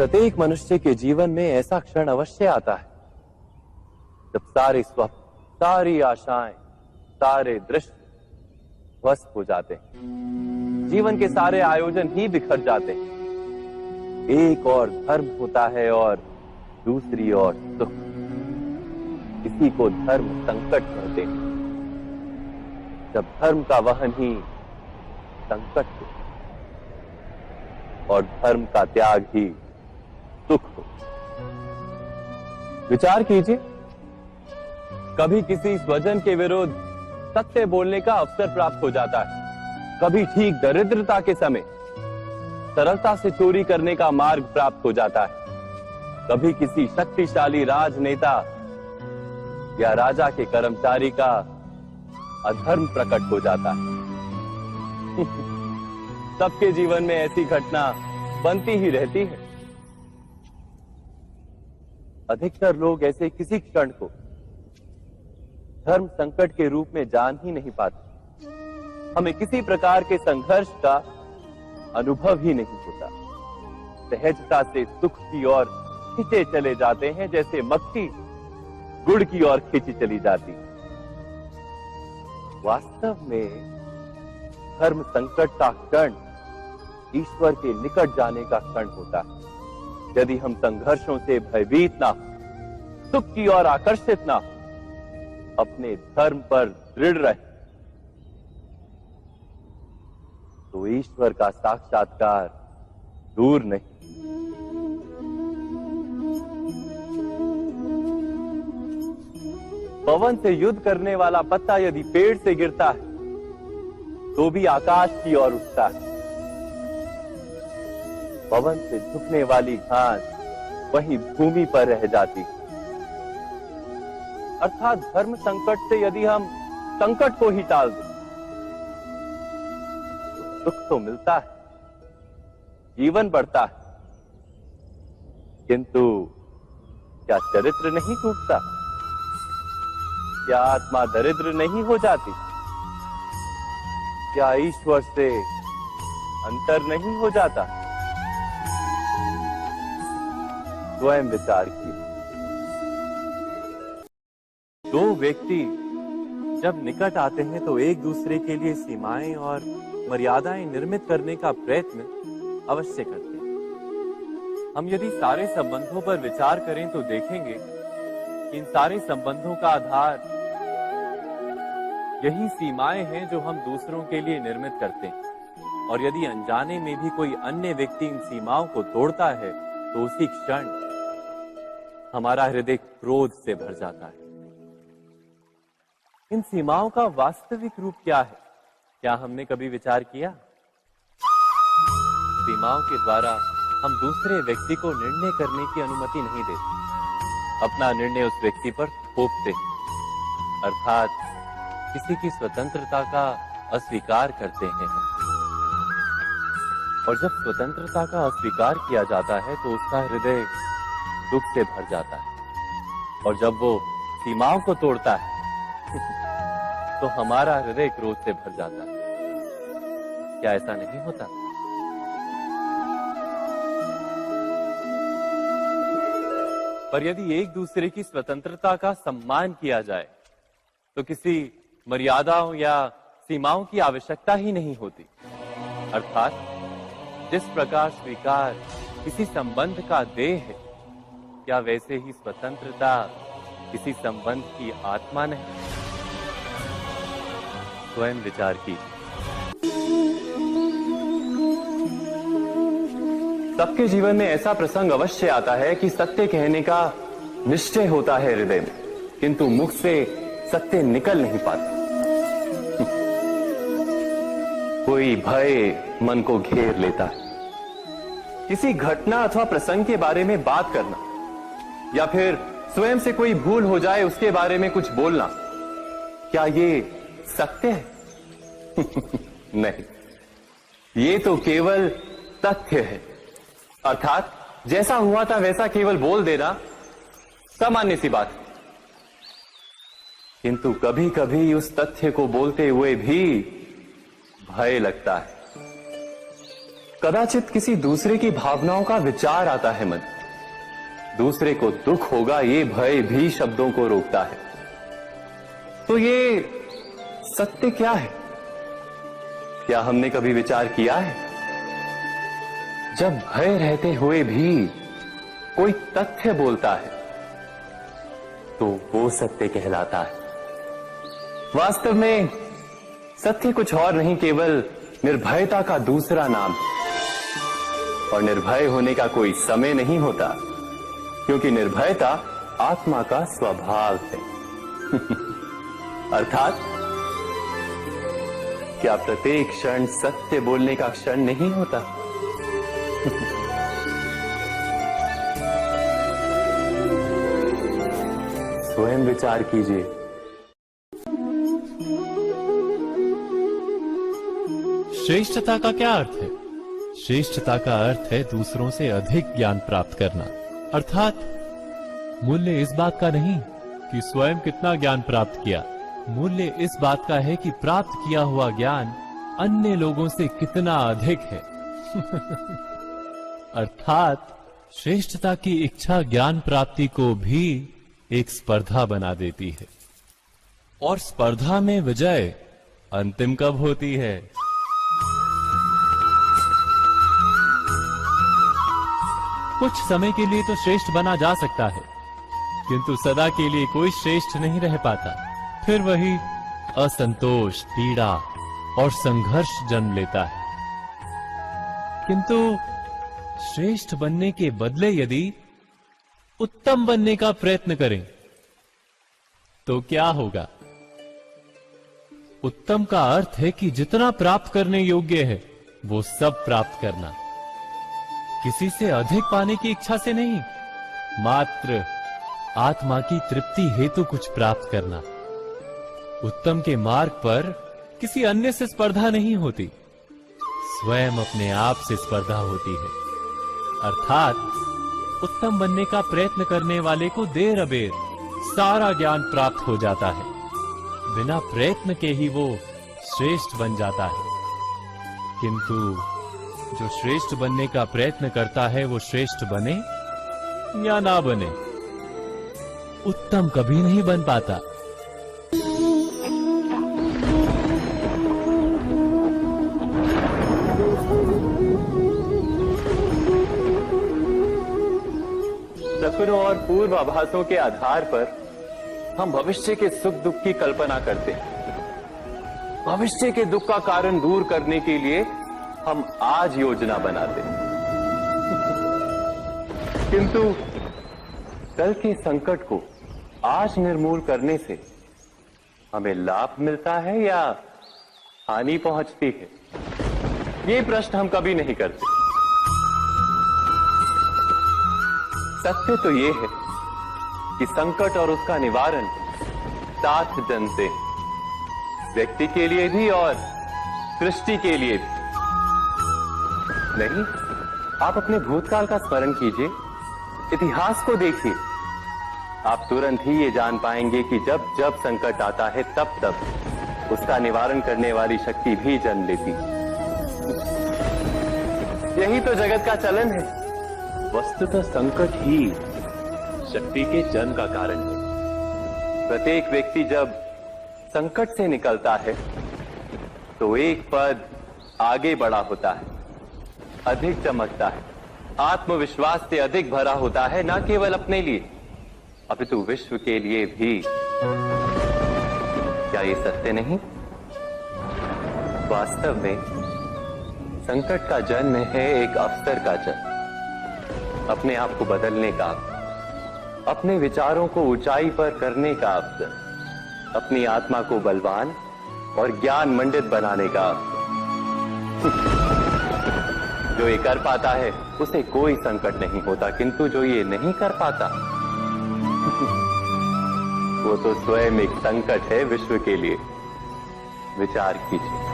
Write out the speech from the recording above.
प्रत्येक मनुष्य के जीवन में ऐसा क्षण अवश्य आता है जब सारे स्वप्न, सारी आशाएं, सारे दृश्य ध्वस्त हो जाते हैं। जीवन के सारे आयोजन ही बिखर जाते हैं। एक और धर्म होता है और दूसरी ओर सुख। इसी को धर्म संकट कहते हैं। जब धर्म का वहन ही संकट हो और धर्म का त्याग ही सुख हो। विचार कीजिए, कभी किसी स्वजन के विरुद्ध सत्य बोलने का अवसर प्राप्त हो जाता है, कभी ठीक दरिद्रता के समय सरलता से चोरी करने का मार्ग प्राप्त हो जाता है, कभी किसी शक्तिशाली राजनेता या राजा के कर्मचारी का अधर्म प्रकट हो जाता है। सबके जीवन में ऐसी घटना बनती ही रहती है। अधिकतर लोग ऐसे किसी क्षण को धर्म संकट के रूप में जान ही नहीं पाते। हमें किसी प्रकार के संघर्ष का अनुभव ही नहीं होता। सहजता से सुख की ओर खींचे चले जाते हैं, जैसे मक्खी गुड़ की ओर खींची चली जाती। वास्तव में धर्म संकट का क्षण ईश्वर के निकट जाने का क्षण होता है। यदि हम संघर्षों से भयभीत ना हो, सुख की ओर आकर्षित ना हो, अपने धर्म पर दृढ़ रहे, तो ईश्वर का साक्षात्कार दूर नहीं। पवन से युद्ध करने वाला पत्ता यदि पेड़ से गिरता है तो भी आकाश की ओर उठता है। पवन से झुकने वाली घास वहीं भूमि पर रह जाती। अर्थात धर्म संकट से यदि हम संकट को ही टाल दें तो सुख तो मिलता है, जीवन बढ़ता है, किंतु क्या चरित्र नहीं टूटता? क्या आत्मा दरिद्र नहीं हो जाती? क्या ईश्वर से अंतर नहीं हो जाता? स्वयं विचार किए। दो व्यक्ति जब निकट आते हैं तो एक दूसरे के लिए सीमाएं और मर्यादाएं निर्मित करने का प्रयत्न अवश्य करते हैं। हम यदि सारे संबंधों पर विचार करें तो देखेंगे कि इन सारे संबंधों का आधार यही सीमाएं हैं जो हम दूसरों के लिए निर्मित करते हैं। और यदि अनजाने में भी कोई अन्य व्यक्ति इन सीमाओं को तोड़ता है तो उसी क्षण हमारा हृदय क्रोध से भर जाता है। इन सीमाओं का वास्तविक रूप क्या है? क्या हमने कभी विचार किया? सीमाओं के द्वारा हम दूसरे व्यक्ति को निर्णय करने की अनुमति नहीं देते। अपना निर्णय उस व्यक्ति पर थोपते, अर्थात किसी की स्वतंत्रता का अस्वीकार करते हैं। और जब स्वतंत्रता का अस्वीकार किया जाता है तो उसका हृदय दुख से भर जाता है। और जब वो सीमाओं को तोड़ता है तो हमारा हृदय क्रोध से भर जाता है। क्या ऐसा नहीं होता? पर यदि एक दूसरे की स्वतंत्रता का सम्मान किया जाए तो किसी मर्यादाओं या सीमाओं की आवश्यकता ही नहीं होती। अर्थात जिस प्रकार स्वीकार किसी संबंध का देह है, क्या वैसे ही स्वतंत्रता किसी संबंध की आत्मा नहीं? स्वयं विचार कीजिए। सबके जीवन में ऐसा प्रसंग अवश्य आता है कि सत्य कहने का निश्चय होता है हृदय में, किंतु मुख से सत्य निकल नहीं पाता। कोई भय मन को घेर लेता है। किसी घटना अथवा प्रसंग के बारे में बात करना या फिर स्वयं से कोई भूल हो जाए उसके बारे में कुछ बोलना, क्या ये सत्य है? नहीं, ये तो केवल तथ्य है। अर्थात जैसा हुआ था वैसा केवल बोल देना सामान्य सी बात है। किंतु कभी कभी उस तथ्य को बोलते हुए भी भय लगता है। कदाचित किसी दूसरे की भावनाओं का विचार आता है मन। दूसरे को दुख होगा ये भय भी शब्दों को रोकता है। तो ये सत्य क्या है? क्या हमने कभी विचार किया है? जब भय रहते हुए भी कोई तथ्य बोलता है तो वो सत्य कहलाता है। वास्तव में सत्य कुछ और नहीं, केवल निर्भयता का दूसरा नाम है। और निर्भय होने का कोई समय नहीं होता, क्योंकि निर्भयता आत्मा का स्वभाव है। अर्थात क्या प्रत्येक क्षण सत्य बोलने का क्षण नहीं होता? स्वयं विचार कीजिए। श्रेष्ठता का क्या अर्थ है? श्रेष्ठता का अर्थ है दूसरों से अधिक ज्ञान प्राप्त करना। अर्थात मूल्य इस बात का नहीं कि स्वयं कितना ज्ञान प्राप्त किया, मूल्य इस बात का है कि प्राप्त किया हुआ ज्ञान अन्य लोगों से कितना अधिक है। अर्थात श्रेष्ठता की इच्छा ज्ञान प्राप्ति को भी एक स्पर्धा बना देती है। और स्पर्धा में विजय अंतिम कब होती है? कुछ समय के लिए तो श्रेष्ठ बना जा सकता है, किंतु सदा के लिए कोई श्रेष्ठ नहीं रह पाता। फिर वही असंतोष, पीड़ा और संघर्ष जन्म लेता है। किंतु श्रेष्ठ बनने के बदले यदि उत्तम बनने का प्रयत्न करें तो क्या होगा? उत्तम का अर्थ है कि जितना प्राप्त करने योग्य है वो सब प्राप्त करना, किसी से अधिक पाने की इच्छा से नहीं, मात्र आत्मा की तृप्ति हेतु कुछ प्राप्त करना। उत्तम के मार्ग पर किसी अन्य से स्पर्धा नहीं होती, स्वयं अपने आप से स्पर्धा होती है। अर्थात उत्तम बनने का प्रयत्न करने वाले को देर अबेर सारा ज्ञान प्राप्त हो जाता है। बिना प्रयत्न के ही वो श्रेष्ठ बन जाता है। किंतु जो श्रेष्ठ बनने का प्रयत्न करता है वो श्रेष्ठ बने या ना बने, उत्तम कभी नहीं बन पाता। सपनों और पूर्वाभासों के आधार पर हम भविष्य के सुख दुख की कल्पना करते हैं। भविष्य के दुख का कारण दूर करने के लिए हम आज योजना बनाते हैं। किंतु कल के संकट को आज निर्मूल करने से हमें लाभ मिलता है या हानि पहुंचती है, ये प्रश्न हम कभी नहीं करते। सत्य तो ये है कि संकट और उसका निवारण साथ जनते, व्यक्ति के लिए भी और सृष्टि के लिए भी। नहीं, आप अपने भूतकाल का स्मरण कीजिए, इतिहास को देखिए। आप तुरंत ही ये जान पाएंगे कि जब जब संकट आता है तब तब उसका निवारण करने वाली शक्ति भी जन्म लेती है। यही तो जगत का चलन है। वस्तुतः संकट ही शक्ति के जन्म का कारण है। प्रत्येक व्यक्ति जब संकट से निकलता है तो एक पद आगे बढ़ा होता है, अधिक चमकता है, आत्मविश्वास से अधिक भरा होता है, न केवल अपने लिए अपितु विश्व के लिए भी। क्या ये सत्य नहीं? वास्तव में संकट का जन्म है एक अवसर का जन्म, अपने आप को बदलने का, अपने विचारों को ऊंचाई पर करने का अवसर, अपनी आत्मा को बलवान और ज्ञान मंडित बनाने का अवसर। जो ये कर पाता है उसे कोई संकट नहीं होता, किंतु जो ये नहीं कर पाता वो तो स्वयं एक संकट है विश्व के लिए। विचार कीजिए।